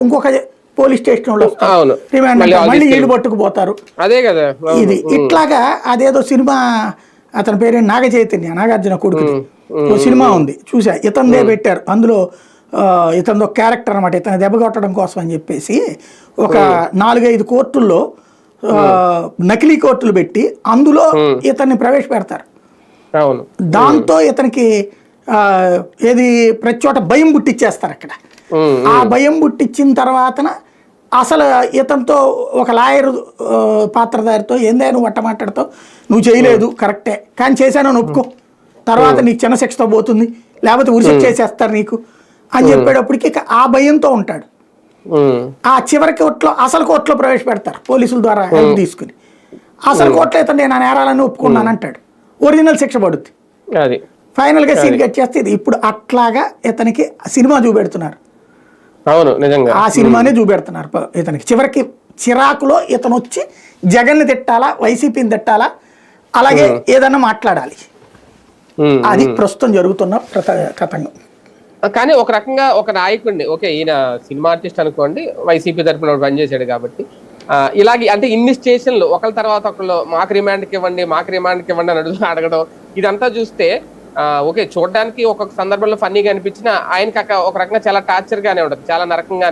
ఇంకొక police station వాళ్ళు వస్తారు, అవును. రిమాండ్ అంటారు, మళ్ళీ వీళ్ళు పట్టుకుపోతారు. అదే కదా ఇది ఇట్లాగా అదేదో సినిమా, అతని పేరు నాగ చైతన్య, నాగార్జున కొడుకు, ఓ సినిమా ఉంది చూసా, ఇతనిదే పెట్టారు. అందులో ఇతనిదో క్యారెక్టర్ అనమాట, ఇతను దెబ్బ కొట్టడం కోసం అని చెప్పేసి ఒక 4-5 కోర్టుల్లో నకిలీ కోర్టులు పెట్టి అందులో ఇతన్ని ప్రవేశపెడతారు. అవును. దాంతో ఇతనికి ఏది ప్రతి చోట భయం పుట్టిచ్చేస్తారు అక్కడ. ఆ భయం పుట్టించిన తర్వాతన అసలు ఇతనితో ఒక లాయర్ పాత్రధారితో ఏందే నువ్వు అట్ట మాట్లాడతావు, నువ్వు చేయలేదు కరెక్టే కానీ చేశానని ఒప్పుకో, తర్వాత నీకు చిన్న శిక్షతో పోతుంది, లేకపోతే ఉరిశిక్ష చేసేస్తారు నీకు అని చెప్పేటప్పటికి ఆ భయంతో ఉంటాడు. ఆ చివరి కోర్టులో, అసలు కోర్టులో ప్రవేశపెడతారు పోలీసుల ద్వారా హెల్ప్ తీసుకుని. అసలు కోర్టులో ఇతను నేను ఆ నేరాలను ఒప్పుకున్నాను అంటాడు, ఒరిజినల్ శిక్ష పడుద్ది. ఫైనల్ గా సీన్ కట్ చేస్తే ఇది. ఇప్పుడు అట్లాగా ఇతనికి సినిమా చూపెడుతున్నారు. అవును, నిజంగా ఆ సినిమానే చూపెడుతున్నారు ఇతనికి. చివరికి చిరాకులో ఇతను వచ్చి జగన్ని తిట్టాలా, వైసీపీని తిట్టాలా, అలాగే ఏదన్నా మాట్లాడాలి. అది ప్రస్తుతం జరుగుతున్న కథంగం. కానీ ఒక రకంగా ఒక నాయకుడిని, ఓకే ఈయన సినిమా ఆర్టిస్ట్ అనుకోండి, వైసీపీ తరఫున పనిచేశాడు కాబట్టి ఇలాగే అంటే ఇన్ని స్టేషన్లు ఒకళ్ళ తర్వాత ఒకళ్ళు మాకు రిమాండ్కి ఇవ్వండి అని అడగడం, ఇదంతా చూస్తే ఓకే చూడడానికి ఒక్కొక్క సందర్భంలో ఫన్నీగా అనిపించినా ఆయనకి ఒక రకంగా చాలా టార్చర్ గానే ఉంటుంది, చాలా నరకంగా